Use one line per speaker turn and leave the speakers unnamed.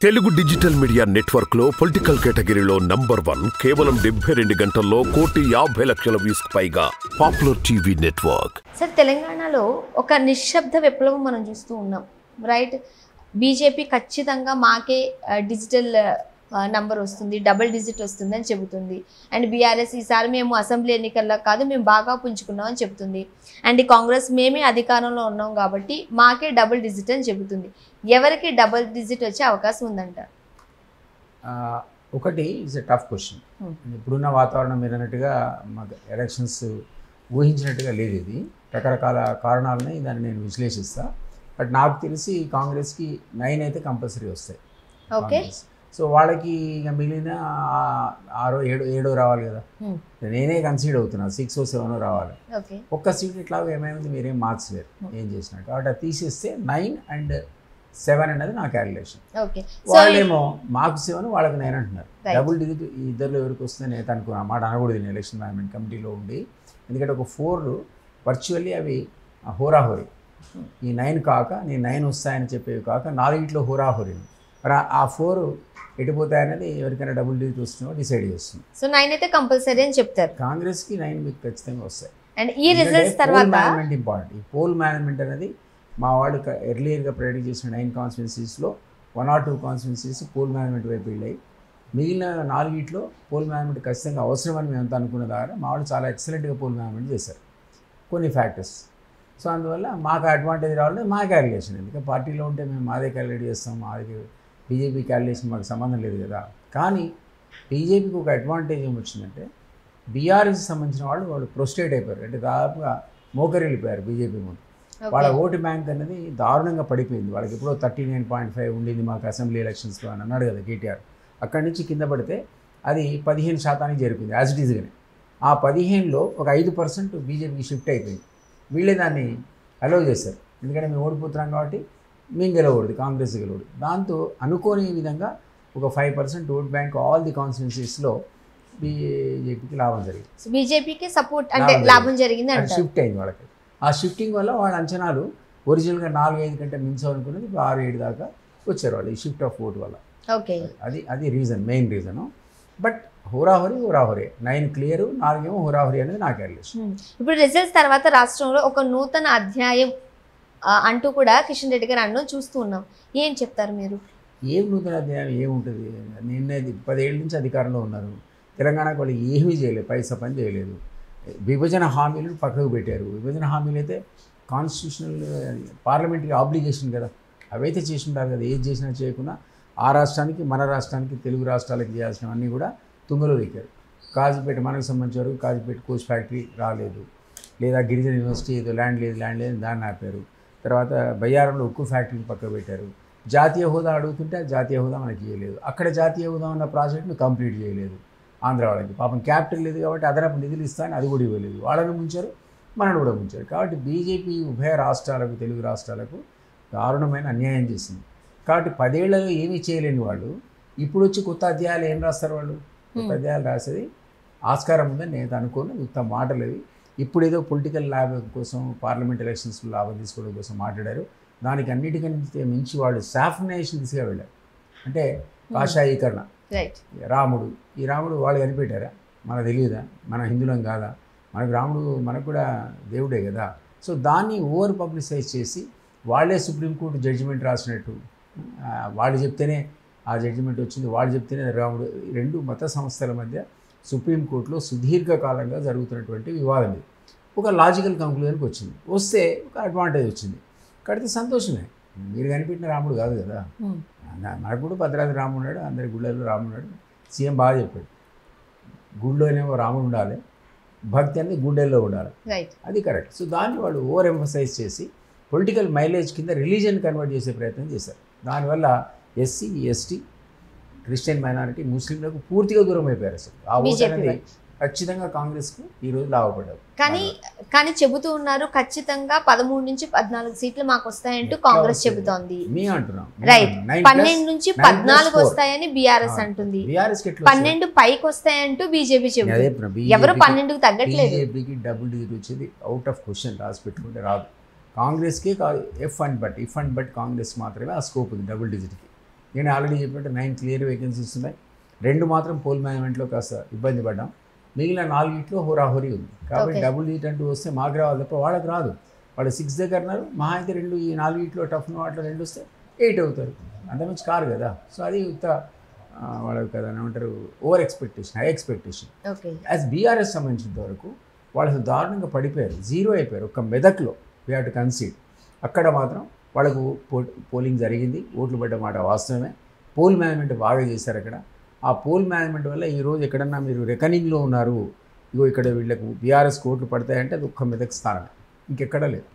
Telugu digital media network లో political కేటగిరీలో number 1 కేవలం 72 గంటల్లో 1,50,00,000 వ్యూస్ పైగా పాపులర్ టీవీ నెట్వర్క్.
సార్, తెలంగాణలో ఒక నిశ్శబ్ద విప్లవం మనం చూస్తూ ఉన్నాం, రైట్? బీజేపీ ఖచ్చితంగా మాకే డిజిటల్ నంబర్ వస్తుంది, డబుల్ డిజిట్ వస్తుంది అని చెబుతుంది. అండ్ బీఆర్ఎస్ ఈసారి మేము అసెంబ్లీ ఎన్నికల్లో కాదు, మేము బాగా పుంజుకున్నాం అని చెబుతుంది. అండ్ కాంగ్రెస్ మేమే అధికారంలో ఉన్నాం కాబట్టి మాకే డబుల్ డిజిట్ అని చెబుతుంది. ఎవరికి డబుల్ డిజిట్ వచ్చే అవకాశం ఉందంట?
ఒకటి ఇట్స్ ఎ టఫ్ క్వశ్చన్. ఇప్పుడున్న వాతావరణం మీరు అన్నట్టుగా మాకు ఎలక్షన్స్ ఊహించినట్టుగా లేదు. ఇది రకరకాల కారణాలని దాన్ని నేను విశ్లేషిస్తా. బట్ నాకు తెలిసి కాంగ్రెస్కి 9 అయితే కంపల్సరీ వస్తాయి.
ఓకే,
సో వాళ్ళకి ఇక మిగిలిన 6, 7 రావాలి కదా. నేనే కన్సిడర్ అవుతున్నా 6 or 7 రావాలి. ఒక్క సీట్ ఇట్లాగో ఏమైంది మీరేం మార్చలేరు ఏం చేసినా. కాబట్టి అది తీసేస్తే 9 and 7 అనేది నా క్యాలిక్యులేషన్. వాళ్ళేమో మాకు 7 వాళ్ళకి 9 అంటున్నారు. డబుల్ డిజిట్ ఇద్దరు ఎవరికి వస్తుంది నేను అనుకున్నా మాట అనకూడదు ఎలక్షన్ మేనేజ్మెంట్ కమిటీలో ఉండి. ఎందుకంటే ఒక 4 వర్చువల్లీ అవి హోరాహోరీ. ఈ 9 కాక నేను 9 వస్తాయని చెప్పేవి కాక 4 హోరాహోరీ. మరి ఆ 4 ఎటుపోతాయనేది ఎవరికైనా డబుల్ డిజిట్ వస్తుందో డిసైడ్ చేస్తుంది.
సో 9 అయితే కంపల్సరీ అని చెప్తారు.
కాంగ్రెస్కి 9 మీకు ఖచ్చితంగా వస్తాయి.
అండ్ ఈ రిజల్ట్స్ తర్వాత
మేనేజ్మెంట్ ఇంపార్టెంట్. ఈ పోల్ మేనేజ్మెంట్ అనేది మా వాళ్ళు ఎర్లియర్గా ప్రెడిక్ట్ చేసిన 9 కాన్స్టిట్యున్సీస్లో 1 or 2 కాన్స్టిట్యున్సీస్ పోల్ మేనేజ్మెంట్ వైపు వెళ్ళాయి. మిగిలిన 4 పోల్ మేనేజ్మెంట్ ఖచ్చితంగా అవసరమని మేమంతా అనుకున్న ద్వారా మా వాళ్ళు చాలా ఎక్సలెంట్గా పోల్ మేనేజ్మెంట్ చేశారు కొన్ని ఫ్యాక్టర్స్. సో అందువల్ల మాకు అడ్వాంటేజ్ రావాలంటే మా క్యాలిక్యులేషన్. ఎందుకంటే పార్టీలో ఉంటే మేము మాదే క్యాలిక్యులేట్ చేస్తాం, మాది బీజేపీ క్యాలిక్యులేషన్ మాకు సంబంధం లేదు కదా. కానీ బీజేపీకి ఒక అడ్వాంటేజ్ ఏమొచ్చిందంటే బీఆర్ఎస్కి సంబంధించిన వాళ్ళు ప్రొస్టేట్ అయిపోయారు. అంటే దాదాపుగా మోకరిల్లిపోయారు బీజేపీ ముందు. వాళ్ళ ఓటు బ్యాంక్ అనేది దారుణంగా పడిపోయింది. వాళ్ళకి ఎప్పుడో 39.5 ఉండింది మాకు అసెంబ్లీ ఎలక్షన్స్లో అని అన్నాడు కదా కేటీఆర్. అక్కడి నుంచి కింద పడితే అది 15% జరిపింది యాజ్ ఇట్ ఈజ్గానే. ఆ 15లో ఒక 5% బీజేపీకి షిఫ్ట్ అయిపోయింది. వీళ్ళే దాన్ని అలౌ చేశారు. ఎందుకంటే మేము ఓడిపోతున్నాం కాబట్టి మేము గెలవకూడదు, కాంగ్రెస్ గెలవడు. దాంతో అనుకోని విధంగా ఒక 5% ఓట్ బ్యాంక్ ఆల్ ది కాన్స్టిట్యున్సీస్లో బీజేపీకి లాభం జరిగింది.
బీజేపీకి సపోర్ట్ అంటే లాభం జరిగింది అంటే
షిఫ్ట్ అయింది వాళ్ళకి. ఆ షిఫ్టింగ్ వల్ల వాళ్ళ అంచనాలు ఒరిజినల్గా 4-5 కంటే మించాలనుకున్నది 6-7 దాకా వచ్చారు వాళ్ళు ఈ షిఫ్ట్ ఆఫ్ ఓట్ వల్ల.
ఓకే,
అది రీజన్, మెయిన్ రీజను. బట్ హోరాహోరీ 9 క్లియర్, 4 ఏమో హోరాహోరీ అనేది నా క్యాలిక్యులేషన్.
ఇప్పుడు రిజల్ట్స్ తర్వాత రాష్ట్రంలో ఒక నూతన అధ్యాయం అంటూ కూడా కిషన్ రెడ్డి గారు అనడం చూస్తూ ఉన్నాం. ఏం చెప్తారు మీరు?
ఏం నూతన అధ్యాయం ఏముంటుంది? నిన్న 10 ఏళ్ళ నుంచి అధికారంలో ఉన్నారు. తెలంగాణకు వాళ్ళు ఏమీ చేయలేదు, పైసా పని చేయలేదు. విభజన హామీలను పక్కకు పెట్టారు. విభజన హామీలు అయితే కాన్స్టిట్యూషనల్ పార్లమెంటరీ ఆబ్లిగేషన్ కదా, అవైతే చేసి ఉంటారు కదా. ఏది చేసినా చేయకుండా ఆ రాష్ట్రానికి మన రాష్ట్రానికి తెలుగు రాష్ట్రాలకు చేయాల్సినవన్నీ కూడా తుంగలో ఎక్కారు. కాజీపేట మనకు సంబంధించిన వరకు కాజీపేట కోచ్ ఫ్యాక్టరీ రాలేదు, లేదా గిరిజన యూనివర్సిటీ ఏదో ల్యాండ్ లేదు దాన్ని ఆపారు. తర్వాత బయ్యారంలో ఉక్కు ఫ్యాక్టరీని పక్కకు పెట్టారు. జాతీయ హోదా అడుగుతుంటే జాతీయ హోదా మనకి ఇవ్వలేదు. అక్కడ జాతీయ హోదా ఉన్న ప్రాజెక్టును కంప్లీట్ చేయలేదు ఆంధ్ర వాళ్ళకి. పాపం క్యాపిటల్ లేదు కాబట్టి అదనపు నిధులు ఇస్తాను అది కూడా ఇవ్వలేదు. వాళ్ళని ముంచారు, మనను కూడా ముంచారు. కాబట్టి బీజేపీ ఉభయ రాష్ట్రాలకు, తెలుగు రాష్ట్రాలకు దారుణమైన అన్యాయం చేసింది. కాబట్టి 10 ఏళ్లలో ఏమీ చేయలేని వాళ్ళు ఇప్పుడు వచ్చి కొత్త అధ్యాయాలు ఏం రాస్తారు? వాళ్ళు కొత్త అధ్యాయాలు రాసేది ఆస్కారం ఉందని నేను అనుకోను. ఉత్తమ మాటలు అవి. ఇప్పుడు ఏదో పొలిటికల్ లాభం కోసం పార్లమెంట్ ఎలక్షన్స్లో లాభం తీసుకోవడం కోసం మాట్లాడారు. దానికి అన్నిటికంటే మించి వాళ్ళు సాఫ్నేషన్ దిశగా వెళ్ళారు. అంటే కాషాయీకరణ. రాముడు, ఈ రాముడు వాళ్ళు కనిపెట్టారా? మనకు తెలియదా? మన హిందువులం కాదా? మనకు రాముడు మనకు కూడా దేవుడే కదా. సో దాన్ని ఓవర్ పబ్లిసైజ్ చేసి వాళ్ళే సుప్రీంకోర్టు జడ్జిమెంట్ రాసినట్టు, వాళ్ళు చెప్తేనే ఆ జడ్జిమెంట్ వచ్చింది, వాళ్ళు చెప్తేనే రాముడు. 2 మత సంస్థల మధ్య సుప్రీంకోర్టులో సుదీర్ఘకాలంగా జరుగుతున్నటువంటి వివాదం ఇది ఒక లాజికల్ కంక్లూజన్కి వచ్చింది. వస్తే ఒక అడ్వాంటేజ్ వచ్చింది. కడితే సంతోషమే. మీరు కనిపెట్టిన రాముడు కాదు కదా. మనకు కూడా భద్రాద్రి రాముడు ఉన్నాడు, అందరి గుళ్ళల్లో రాముడు ఉన్నాడు. సీఎం బాగా చెప్పాడు, గుళ్ళోనేమో రాముడు ఉండాలి, భక్తి అనేది గుండెల్లో ఉండాలి. అది కరెక్ట్. సో దాన్ని వాళ్ళు ఓవర్ ఎంఫసైజ్ చేసి పొలిటికల్ మైలేజ్ కింద రిలీజియన్ కన్వర్ట్ చేసే ప్రయత్నం చేశారు. దానివల్ల ఎస్సీ, ఎస్టీ, క్రిస్టియన్ మైనారిటీ, ముస్లింలకు పూర్తిగా దూరం అయిపోయారు. అసలు ఆ ఓటు అనేది ఖచ్చితంగా కాంగ్రెస్కు ఈరోజు లాభపడ్డారు.
కానీ చెబుతూ ఉన్నారు ఖచ్చితంగా 13 నుంచి 14 సీట్లు మాకు వస్తాయంటూ కాంగ్రెస్ చెబుతోంది. రైట్, 12 నుంచి 14 వస్తాయని బీఆర్ఎస్ అంటుంది. 12 పైకి వస్తాయంటూ బీజేపీ చెబుతుంది. ఎవరు 12కు తగ్గట్లేదు.
బీజేపీకి డబుల్ డిజిట్ వచ్చేది అవుట్ ఆఫ్ క్వశ్చన్. రాసి పెట్టుకుంటే రాదు. కాంగ్రెస్కే కాదు, ఇఫ్ అండ్ బట్ కాంగ్రెస్ మాత్రమే ఆ స్కోప్ ఉంది డబుల్ డిజిట్కి. నేను ఆల్రెడీ చెప్పినట్టు 9 క్లియర్ వేకెన్సీస్ ఉన్నాయి. 2 మాత్రం పోల్ మేనేజ్మెంట్లో కాస్త ఇబ్బంది పడ్డాం. మిగిలిన 4 హోరాహోరీ ఉంది. కాబట్టి డబుల్ డిజిట్ అంటూ వస్తే మాకు రావాలి తప్ప వాళ్ళకి రాదు. వాళ్ళు 6 దగ్గర అన్నారు, మహా అయితే 2 ఈ 4 టఫ్ వాటిలో 2 వస్తే 8 అవుతారు. అంతమించి కారు కదా. సో అది వాళ్ళకి కదా ఏమంటారు over expectation, high expectation. As BRS సంబంధించినంత వరకు వాళ్ళు దారుణంగా పడిపోయారు, 0 అయిపోయారు. ఒక మెదక్లో వీ హ్యావ్ టు కన్సీడ్. అక్కడ మాత్రం వాళ్ళకు పోలింగ్ జరిగింది, ఓట్లు పడ్డ మాట వాస్తవమే. పోల్ మేనేజ్మెంట్ బాగా చేశారు అక్కడ. ఆ పోల్ మేనేజ్మెంట్ వల్ల ఈరోజు ఎక్కడన్నా మీరు రెకనింగ్లో ఉన్నారు, ఇగో ఇక్కడ వీళ్ళకు బీఆర్ఎస్ ఓట్లు పడతాయంటే అది ఒక్క మెదక్ స్థానం, ఇంకెక్కడా లేదు.